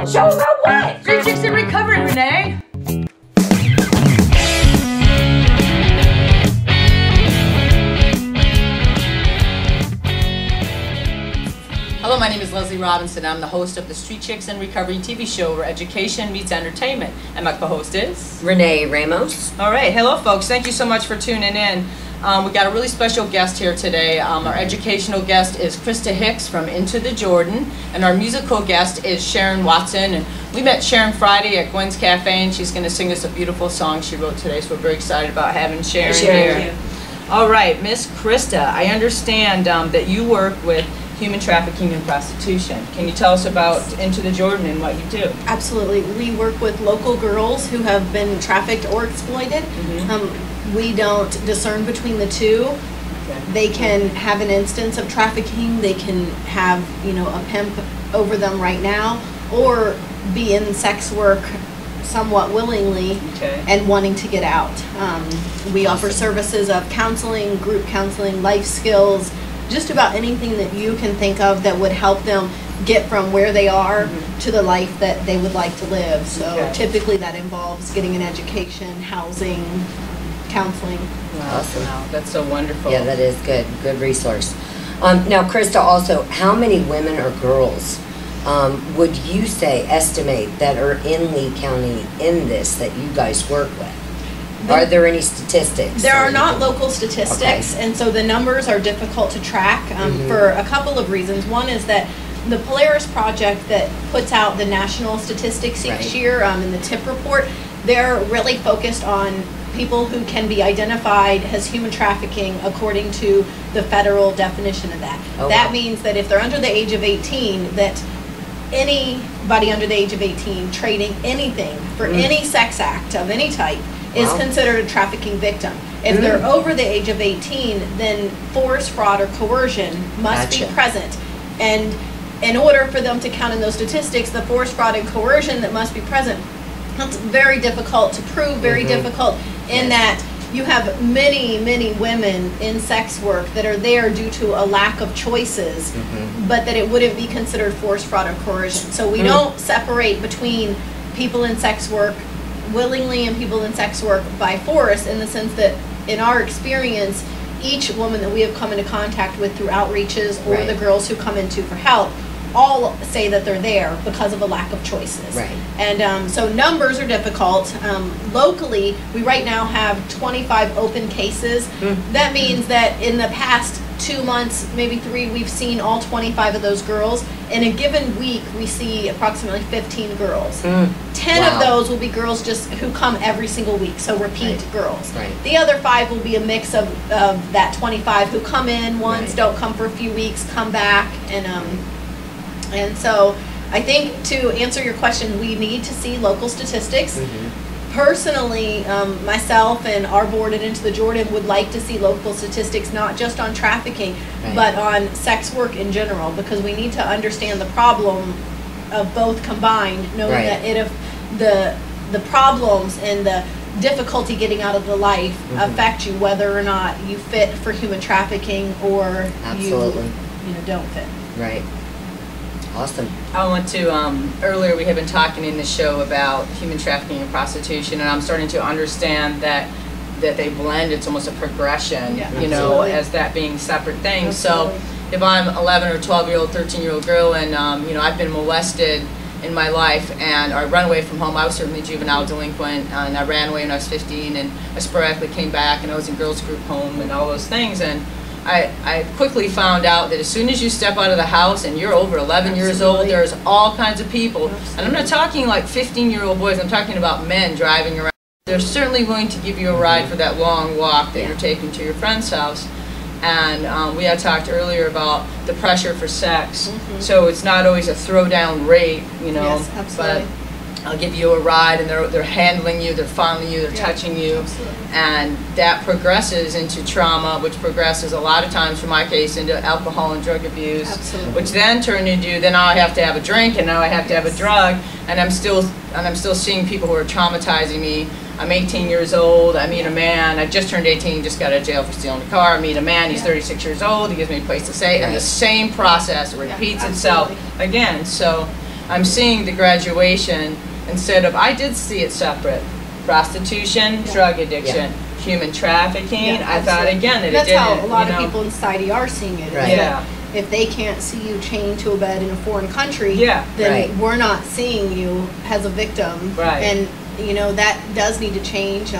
Show about what? Street Chicks in Recovery, Renee. Hello, my name is Leslie Robinson. I'm the host of the Street Chicks in Recovery TV show where education meets entertainment. And my co-host is? Renee Ramos. All right. Hello, folks. Thank you so much for tuning in. We got a really special guest here today. Our educational guest is Krista Hicks from Into the Jordan, and our musical guest is Sharon Watson. And we met Sharon Friday at Gwen's Cafe, and she's going to sing us a beautiful song she wrote today, so we're very excited about having Sharon here. All right, Miss Krista, I understand that you work with human trafficking and prostitution. Can you tell us about Into the Jordan and what you do? Absolutely. We work with local girls who have been trafficked or exploited. We don't discern between the two. Okay. They can have an instance of trafficking. They can have, a pimp over them right now, or be in sex work somewhat willingly and wanting to get out. We offer services of counseling, group counseling, life skills, just about anything that you can think of that would help them get from where they are to the life that they would like to live. So typically that involves getting an education, housing, counseling. Wow. Awesome. Wow, that's so wonderful. Yeah, that is good. Good resource. Now, Krista, also, how many women or girls would you estimate that are in Lee County in this that you guys work with? Are there any statistics? There are not local statistics, and so the numbers are difficult to track for a couple of reasons. One is that the Polaris Project that puts out the national statistics each year in the TIP report, they're really focused on people who can be identified as human trafficking according to the federal definition of that. That means that if they're under the age of 18, that anybody under the age of 18 trading anything for any sex act of any type is considered a trafficking victim. If they're over the age of 18, then force, fraud, or coercion must be present. And in order for them to count in those statistics, the force, fraud, and coercion that must be present, that's very difficult to prove, very difficult in that you have many, many women in sex work that are there due to a lack of choices, but that it wouldn't be considered force, fraud, or coercion. So we don't separate between people in sex work willingly and people in sex work by force, in the sense that in our experience, each woman that we have come into contact with through outreaches or the girls who come into for help all say that they're there because of a lack of choices. And so numbers are difficult. Locally, we right now have 25 open cases. That means that in the past 2 months, maybe 3, we've seen all 25 of those girls. In a given week, we see approximately 15 girls. 10 of those will be girls just who come every single week, so repeat girls. The other 5 will be a mix of that 25 who come in once, don't come for a few weeks, come back, and so I think to answer your question, we need to see local statistics. Personally, myself and our board at Into the Jordan would like to see local statistics, not just on trafficking, but on sex work in general, because we need to understand the problem of both combined, knowing that if the problems and the difficulty getting out of the life affect you, whether or not you fit for human trafficking or you don't fit. Awesome. I want to, earlier we have been talking in the show about human trafficking and prostitution, and I'm starting to understand that they blend. It's almost a progression, as that being separate things. So if I'm 11 or 12-year-old, 13-year-old girl, and I've been molested in my life, and I run away from home. I was certainly juvenile delinquent, and I ran away when I was 15, and I sporadically came back, and I was in girls group home and all those things. And I quickly found out that as soon as you step out of the house and you're over 11 years old, there's all kinds of people. And I'm not talking like 15-year-old boys, I'm talking about men driving around. They're certainly willing to give you a ride for that long walk that you're taking to your friend's house. And we had talked earlier about the pressure for sex. So it's not always a throwdown rape, but I'll give you a ride, and they're handling you, they're fondling you, they're touching you, and that progresses into trauma, which progresses a lot of times, for my case, into alcohol and drug abuse, which then turn into, then now I have to have a drink, and now I have to have a drug, and I'm still seeing people who are traumatizing me. I'm 18 years old, I meet a man, I just turned 18, just got out of jail for stealing a car, I meet a man, he's 36 years old, he gives me a place to stay, and the same process repeats itself again. So I'm seeing the graduation instead of, I did see it separate. Prostitution, drug addiction, human trafficking. I thought again that that's it didn't. How a lot of people in society are seeing it. Right. Yeah. If they can't see you chained to a bed in a foreign country, then we're not seeing you as a victim. Right. And that does need to change.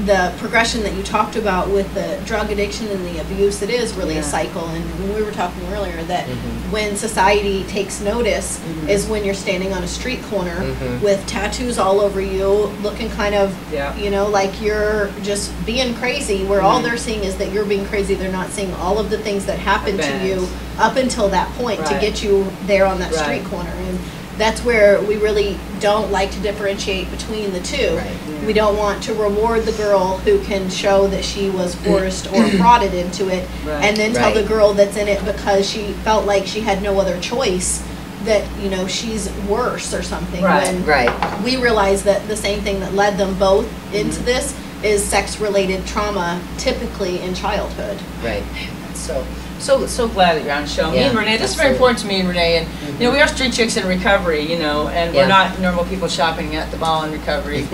The progression that you talked about with the drug addiction and the abuse, it is really a cycle. And we were talking earlier that when society takes notice is when you're standing on a street corner with tattoos all over you, looking kind of, like you're just being crazy, where all they're seeing is that you're being crazy. They're not seeing all of the things that happened to you up until that point to get you there on that street corner. And that's where we really don't like to differentiate between the two. Right. Yeah. We don't want to reward the girl who can show that she was forced or frauded into it, and then tell the girl that's in it because she felt like she had no other choice that she's worse or something. When we realize that the same thing that led them both into this is sex-related trauma, typically in childhood. Right. So glad that you're on the show. Me and Renee, this is very important to me and Renee. And we are street chicks in recovery, and we're not normal people shopping at the mall in recovery.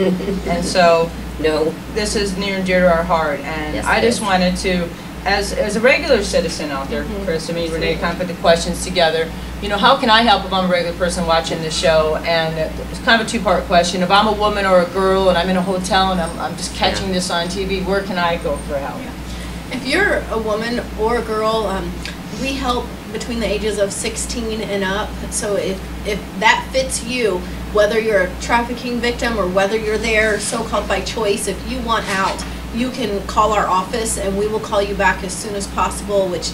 And so this is near and dear to our heart. And I just wanted to, as a regular citizen out there, Chris, me and Renee kind of put the questions together. How can I help if I'm a regular person watching the show? And it's kind of a two-part question. If I'm a woman or a girl and I'm in a hotel and I'm just catching this on TV, where can I go for help? If you're a woman or a girl, we help between the ages of 16 and up. So if that fits you, whether you're a trafficking victim or whether you're there so-called by choice, if you want out, you can call our office and we will call you back as soon as possible, which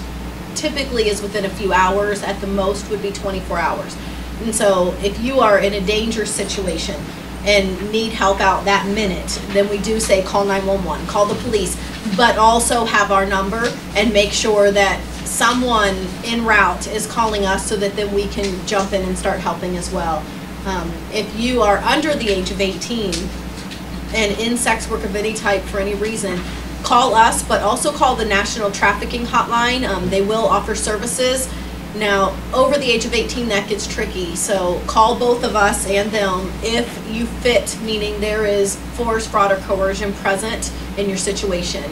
typically is within a few hours. At the most would be 24 hours. And so if you are in a dangerous situation and need help out that minute, then we do say call 911, call the police, but also have our number and make sure that someone en route is calling us so that then we can jump in and start helping as well. If you are under the age of 18 and in sex work of any type for any reason, call us, but also call the National Trafficking Hotline. They will offer services. Now, over the age of 18, that gets tricky, so call both of us and them if you fit, meaning there is force, fraud, or coercion present in your situation.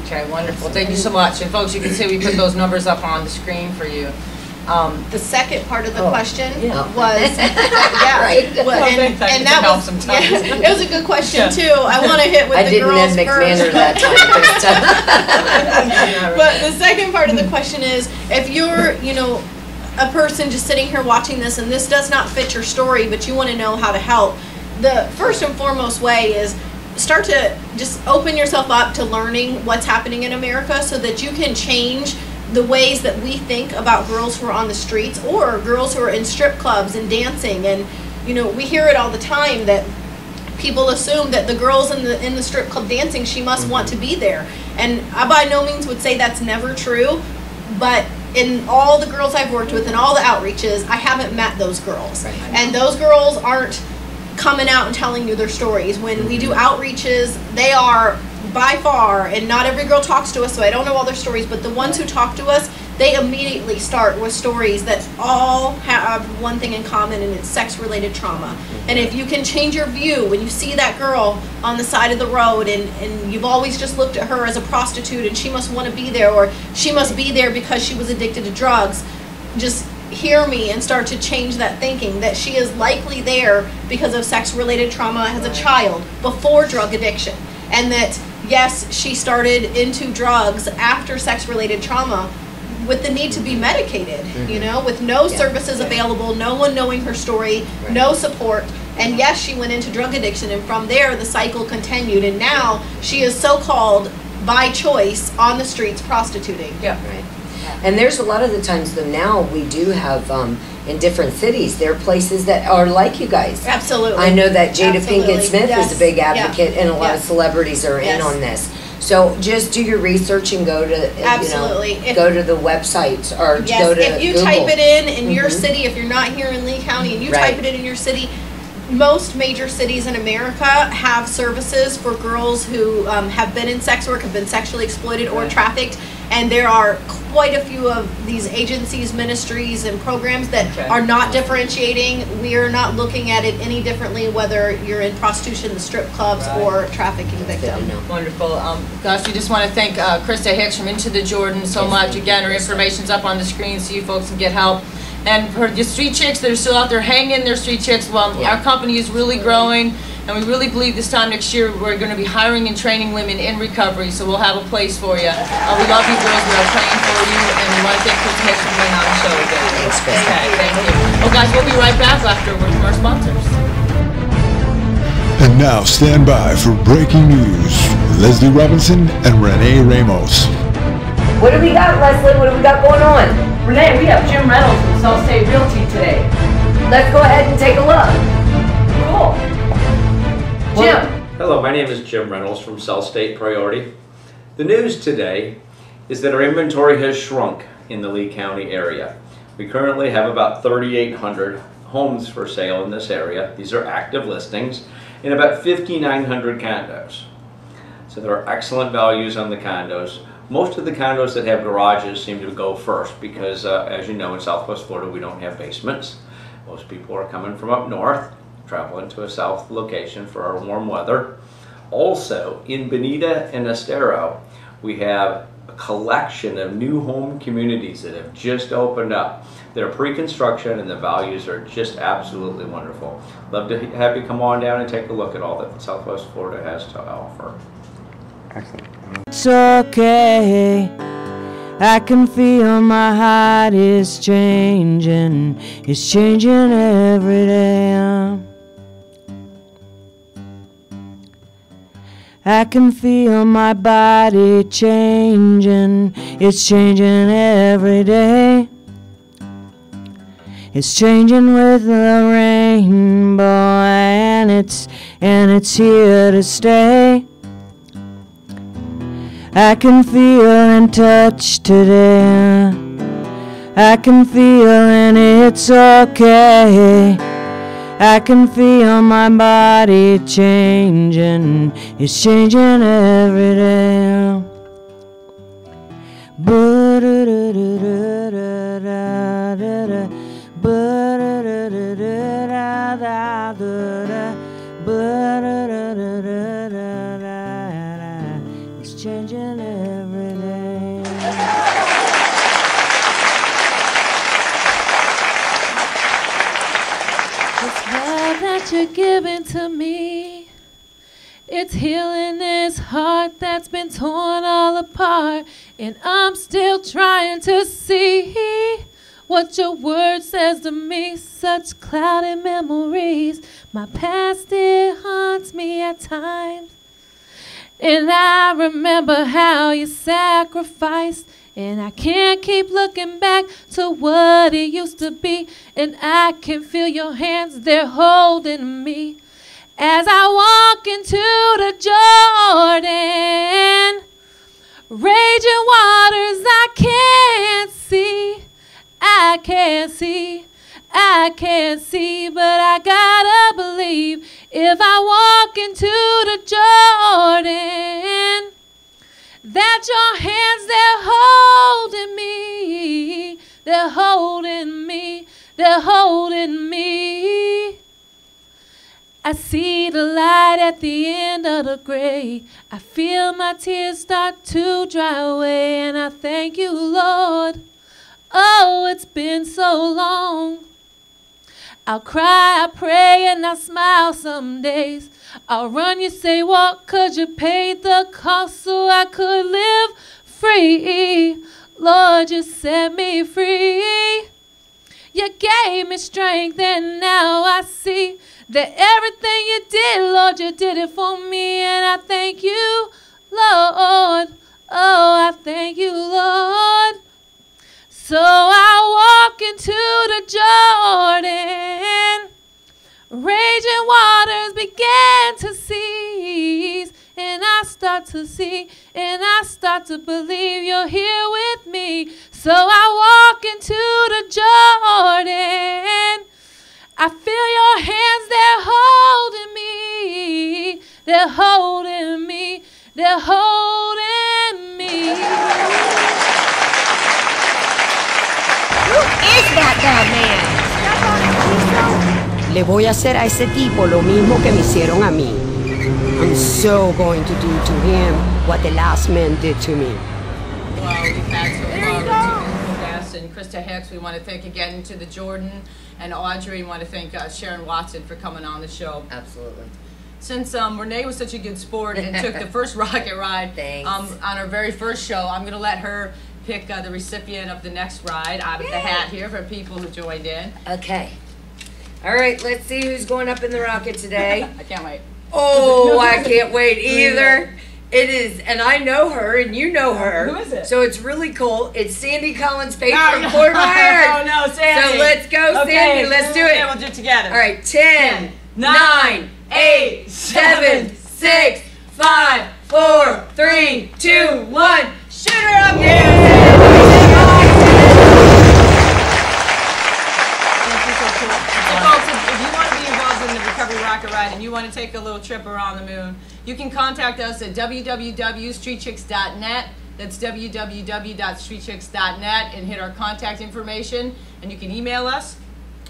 Okay, wonderful. Thank you so much. And folks, you can see we put those numbers up on the screen for you. The second part of the question was, and that was, it was a good question too. I want to hit with the girls first. I didn't that time. But the second part of the question is, if you're, a person just sitting here watching this and this does not fit your story, but you want to know how to help, the first and foremost way is start to just open yourself up to learning what's happening in America so that you can change the ways that we think about girls who are on the streets or girls who are in strip clubs and dancing. And we hear it all the time that people assume that the girls in the strip club dancing, she must want to be there, and I by no means would say that's never true, but in all the girls I've worked with and all the outreaches, I haven't met those girls, and those girls aren't coming out and telling you their stories. When we do outreaches, they are by far, and not every girl talks to us, so I don't know all their stories, but the ones who talk to us, they immediately start with stories that all have one thing in common, and it's sex-related trauma. And if you can change your view when you see that girl on the side of the road and you've always just looked at her as a prostitute and she must want to be there, or she must be there because she was addicted to drugs, just hear me and start to change that thinking that she is likely there because of sex-related trauma as a child before drug addiction, and that yes, she started into drugs after sex-related trauma with the need to be medicated, with no services available, no one knowing her story, no support. And yes, she went into drug addiction, and from there the cycle continued, and now she is so-called by choice on the streets prostituting. And there's a lot of the times though now we do have in different cities, there are places that are like you guys. Absolutely. I know that Jada Pinkett Smith is a big advocate, and a lot of celebrities are in on this. So just do your research and go to go to the websites or go to if you Google. Type it in your city, if you're not here in Lee County and you type it in your city, most major cities in America have services for girls who have been in sex work, have been sexually exploited or trafficked, and there are quite a few of these agencies, ministries, and programs that are not differentiating. We are not looking at it any differently whether you're in prostitution, the strip clubs, or trafficking victim. Wonderful. Gosh, we just want to thank Krista Hicks from Into the Jordan so much. Again, her information's up on the screen so you folks can get help. And for the street chicks that are still out there hanging their street chicks, well, our company is really growing, and we really believe this time next year we're going to be hiring and training women in recovery, so we'll have a place for you. We love you girls, we are praying for you, and we want to thank Krista Hicks for being on the show again. Thanks, Krista. Okay, thank you. Well, guys, we'll be right back after a word from our sponsors. And now stand by for breaking news. Leslie Robinson and Renee Ramos. What do we got, Leslie? What do we got going on? Renee, we have Jim Reynolds from South State Realty today. Let's go ahead and take a look. Cool. Jim. Hello, my name is Jim Reynolds from South State Priority. The news today is that our inventory has shrunk in the Lee County area. We currently have about 3,800 homes for sale in this area. These are active listings, and about 5,900 condos. So there are excellent values on the condos. Most of the condos that have garages seem to go first because, as you know, in Southwest Florida we don't have basements. Most people are coming from up north, traveling to a south location for our warm weather. Also, in Bonita and Estero, we have a collection of new home communities that have just opened up. They're pre-construction and the values are just absolutely wonderful. Love to have you come on down and take a look at all that Southwest Florida has to offer. Excellent. It's okay, I can feel my heart is changing. It's changing every day. I can feel my body changing. It's changing every day. It's changing with the rainbow, and it's here to stay. I can feel and touch today. I can feel and it's okay. I can feel my body changing. It's changing every day. It's changing every day. It's love that you're giving to me. It's healing this heart that's been torn all apart. And I'm still trying to see what your word says to me. Such clouded memories. My past, it haunts me at times. And I remember how you sacrificed. And I can't keep looking back to what it used to be. And I can feel your hands, they're holding me. As I walk into the Jordan, raging waters I can't see. I can't see, I can't see, but I gotta believe. If I walk into the Jordan, that your hands, they're holding me, they're holding me, they're holding me. I see the light at the end of the gray. I feel my tears start to dry away, and I thank you, Lord. Oh, it's been so long. I'll cry, I pray, and I smile some days. I'll run, you say walk, 'cause you paid the cost so I could live free. Lord, you set me free. You gave me strength, and now I see that everything you did, Lord, you did it for me. And I thank you, Lord. Oh, I thank you, Lord. So I walk into the Jordan, raging waters began to cease, and I start to see, and I start to believe you're here with me. So I walk into the Jordan, I feel your hands, they're holding me. They're holding me. They're holding me. Who is that man? Le voy a hacer a ese tipo lo mismo que me hicieron a mí. I'm so going to do to him what the last man did to me. Well, we've had so far two guests and Krista Hicks. We want to thank again to the Jordan and Audrey. We want to thank Sharon Watson for coming on the show. Absolutely. Since Renee was such a good sport and took the first rocket ride on our very first show, I'm going to let her pick the recipient of the next ride out of the hat here for people who joined in. Okay. All right, let's see who's going up in the rocket today. I can't wait. Oh, I can't wait either. It is, and I know her, and you know her. Who is it? So it's really cool. It's Sandy Collins Pate from Fort Myers. Oh, no, Sandy. So let's go, Sandy. Let's do it. Yeah, we'll do it together. All right, 10, 9, 8, 7, 6, 5, 4, 3, 2, 1. Shoot her up there. Rocket Ride and you want to take a little trip around the moon, you can contact us at www.streetchicks.net. That's www.streetchicks.net, and hit our contact information, and you can email us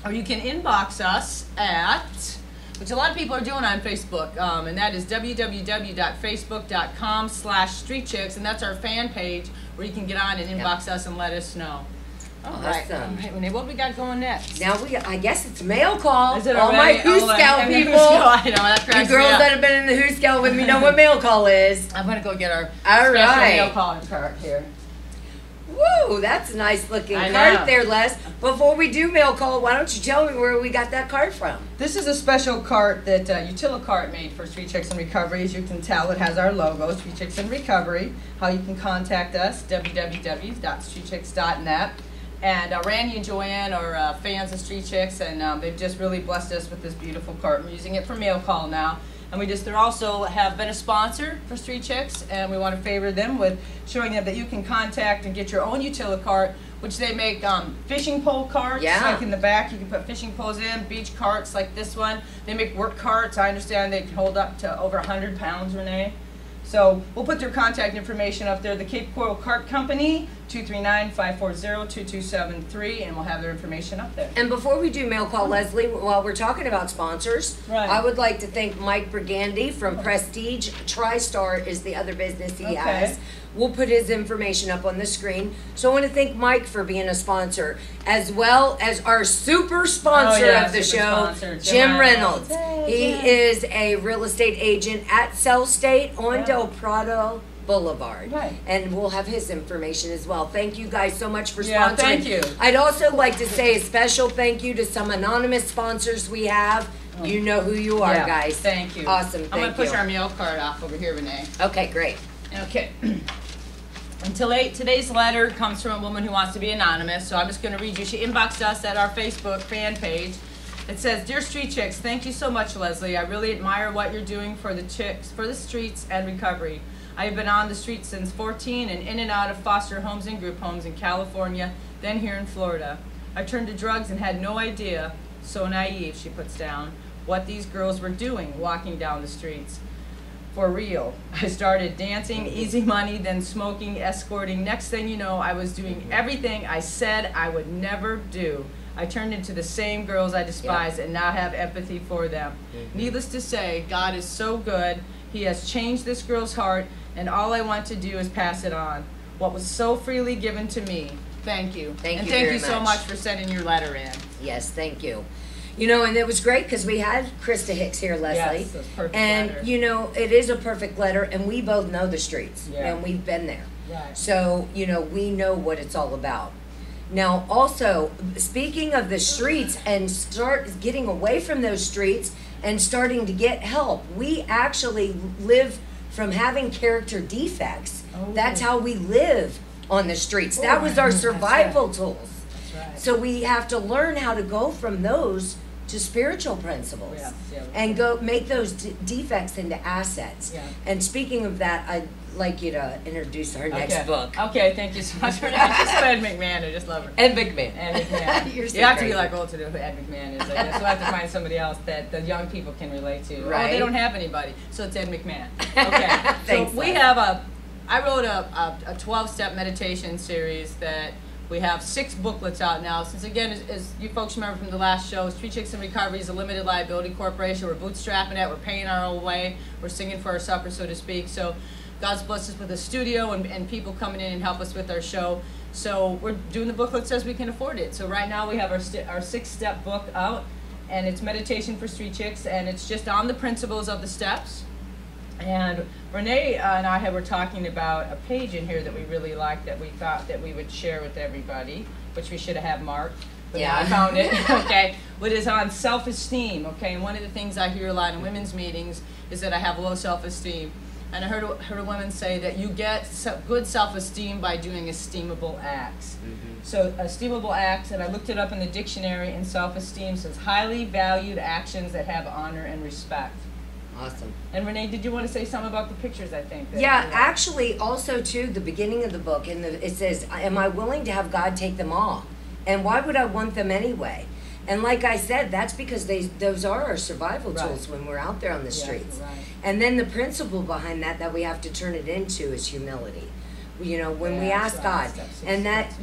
or you can inbox us at, which a lot of people are doing on Facebook, and that is www.facebook.com/streetchicks, and that's our fan page where you can get on and inbox us and let us know. All right, Renee, what we got going next? Now I guess it's mail call. Is it all my Who Scout people. I know, that You cracks girls me up. that have been in the Who Scout with me know what mail call is. I'm gonna go get our All special right. mail calling card here. Woo, that's a nice looking I card know. there, Les. Before we do mail call, why don't you tell me where we got that card from? This is a special cart that Utilicart made for Street Chicks and Recovery. As you can tell, it has our logo, Street Chicks and Recovery. How you can contact us, www.streetchicks.net. And Randy and Joanne are fans of Street Chicks, and they've just really blessed us with this beautiful cart. We're using it for mail call now. And they also have been a sponsor for Street Chicks, and we want to favor them with showing them that you can contact and get your own Utilicart, which they make fishing pole carts. Yeah. Like in the back, you can put fishing poles in, beach carts like this one. They make work carts. I understand they can hold up to over 100 pounds, Renee. So we'll put their contact information up there. The Cape Coral Cart Company, 239-540-2273, and we'll have their information up there. And before we do mail call, Leslie, while we're talking about sponsors, I would like to thank Mike Brigandy from Prestige. TriStar is the other business he has. We'll put his information up on the screen. So I want to thank Mike for being a sponsor, as well as our super sponsor of the show, Jim Reynolds. He is a real estate agent at Cell State on Del Prado Boulevard. And we'll have his information as well. Thank you guys so much for sponsoring. Thank you. I'd also like to say a special thank you to some anonymous sponsors we have. You know who you are, guys. Thank you. Awesome. I'm going to push our mail card off over here, Renee. Okay, great. Okay. Today's letter comes from a woman who wants to be anonymous, so I'm just going to read you. She inboxed us at our Facebook fan page. It says, "Dear Street Chicks, thank you so much, Leslie. I really admire what you're doing for the chicks, for the streets and recovery. I have been on the streets since 14 and in and out of foster homes and group homes in California, then here in Florida. I turned to drugs and had no idea, so naive," she puts down, "what these girls were doing walking down the streets. For real. I started dancing, easy money, then smoking, escorting. Next thing you know, I was doing everything I said I would never do. I turned into the same girls I despise and now have empathy for them. Needless to say, God is so good. He has changed this girl's heart, and all I want to do is pass it on. What was so freely given to me. Thank you. Thank you very very so much. much for sending your letter in." Yes, thank you. You know, and it was great because we had Krista Hicks here, Leslie. Yes, it's a perfect and, letter. you know, it is a perfect letter, and we both know the streets, Yeah. and we've been there. Right. So, you know, we know what it's all about. Now, also, speaking of the streets and start getting away from those streets and starting to get help, we actually live from having character defects. That's how we live on the streets. That was our survival tools. So we have to learn how to go from those to spiritual principles, Yeah. and go make those defects into assets. Yeah. And speaking of that, I'd like you to introduce our next book. Okay, thank you so much for that. Just Ed McMahon, I just love her. Ed McMahon. Ed McMahon. You're so you have to crazy. be like old to know who Ed McMahon is. I guess we'll have to find somebody else that the young people can relate to. Right. Oh, they don't have anybody, so it's Ed McMahon. Okay, Thanks, so we Les. have I wrote a 12-step meditation series that we have 6 booklets out now. Since again, as you folks remember from the last show, Street Chicks in Recovery is a limited liability corporation. We're bootstrapping it. We're paying our own way. We're singing for our supper, so to speak. So God's blessed us with a studio and people coming in and help us with our show. So we're doing the booklets as we can afford it. So right now we have our 6-step book out, and it's Meditation for Street Chicks, and it's just on the principles of the steps. And Renee and I were talking about a page in here that we really liked that we thought that we would share with everybody, which we should have marked. But Yeah. I found it, okay, what is on self-esteem, okay? And one of the things I hear a lot in women's meetings is that I have low self-esteem. And I heard a woman say that you get good self-esteem by doing esteemable acts. So esteemable acts, and I looked it up in the dictionary, and self-esteem says highly valued actions that have honor and respect. Awesome. And Renee, did you want to say something about the pictures, I think? Yeah, actually, also, too, the beginning of the book, it says, am I willing to have God take them all? And why would I want them anyway? And like I said, that's because those are our survival tools when we're out there on the streets. Right. And then the principle behind that we have to turn it into is humility. You know, when we ask God, and that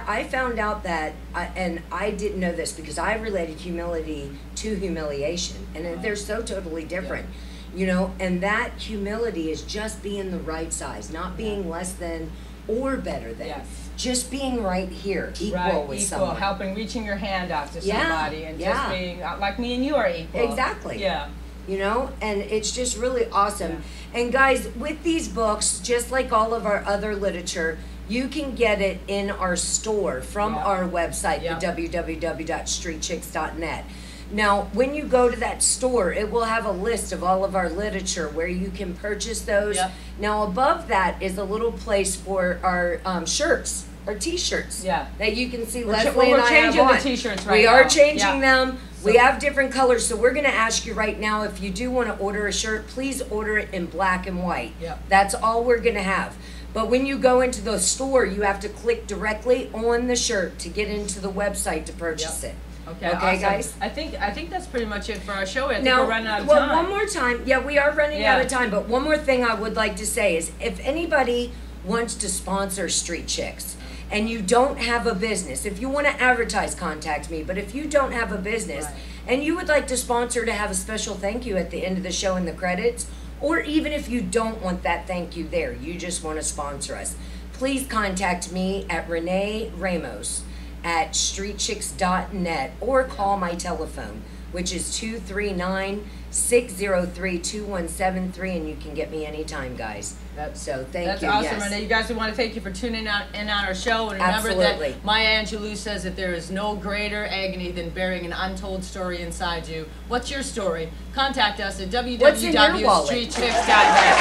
I found out that, and I didn't know this because I related humility to humiliation, and they're so totally different. You know, and that humility is just being the right size, not being less than or better than, just being right here, equal with someone. Helping, reaching your hand out to somebody, and just being like me and you are equal. Exactly. Yeah. You know, and it's just really awesome. And guys, with these books, just like all of our other literature, you can get it in our store from our website, the www.streetchicks.net. Now, when you go to that store, it will have a list of all of our literature where you can purchase those. Now, above that is a little place for our shirts, our T-shirts. That you can see Leslie and I have on. We're changing the T-shirts right now. We are changing them. We have different colors, so we're going to ask you right now, if you do want to order a shirt, please order it in black and white. That's all we're going to have. But when you go into the store, you have to click directly on the shirt to get into the website to purchase it. Okay, awesome. Guys? I think that's pretty much it for our show. I think Now, we're running out of time. one more time. Yeah, we are running out of time, but one more thing I would like to say is if anybody wants to sponsor Street Chicks, and you don't have a business, if you want to advertise, contact me. But if you don't have a business and you would like to sponsor to have a special thank you at the end of the show in the credits, or even if you don't want that thank you there, you just want to sponsor us, please contact me at Renee Ramos at streetchicks.net or call my telephone, which is 239-603-2173, and you can get me anytime, guys. So thank you. That's awesome, Renee. You guys, we want to thank you for tuning in on our show. And remember that Maya Angelou says that there is no greater agony than bearing an untold story inside you. What's your story? Contact us at www.streetchicks.net.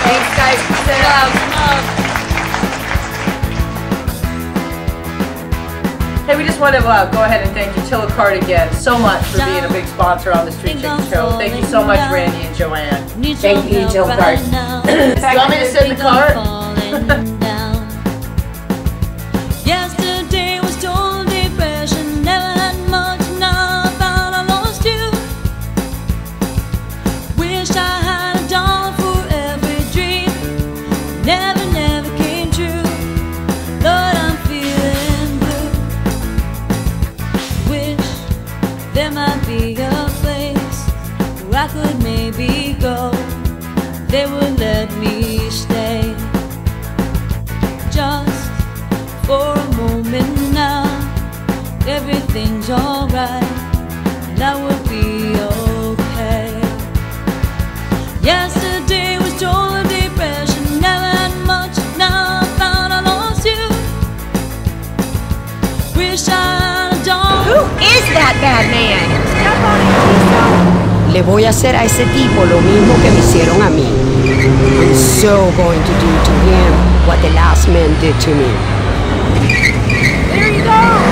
Thanks, guys. Hey, we just want to go ahead and thank Utila Card again so much for being a big sponsor on the Street Chicks show. Thank you so much, Randy and Joanne. Thank you, Utila Card. Do you want me to sit in the car? Yesterday was total depression, never had much, now I found I lost you. Wish I had a dollar for every dream, never came true. Lord, I'm feeling blue. Wish there might be a place where I could maybe go, they would let me stay. Just for a moment now, everything's alright, and I will be okay. Yesterday was total depression, never had much, now I found I lost you. Wish I had a dollar. Who is that bad man? Le voy a hacer a ese tipo lo mismo que me hicieron a mí. I'm so going to do to him what the last man did to me. There you go.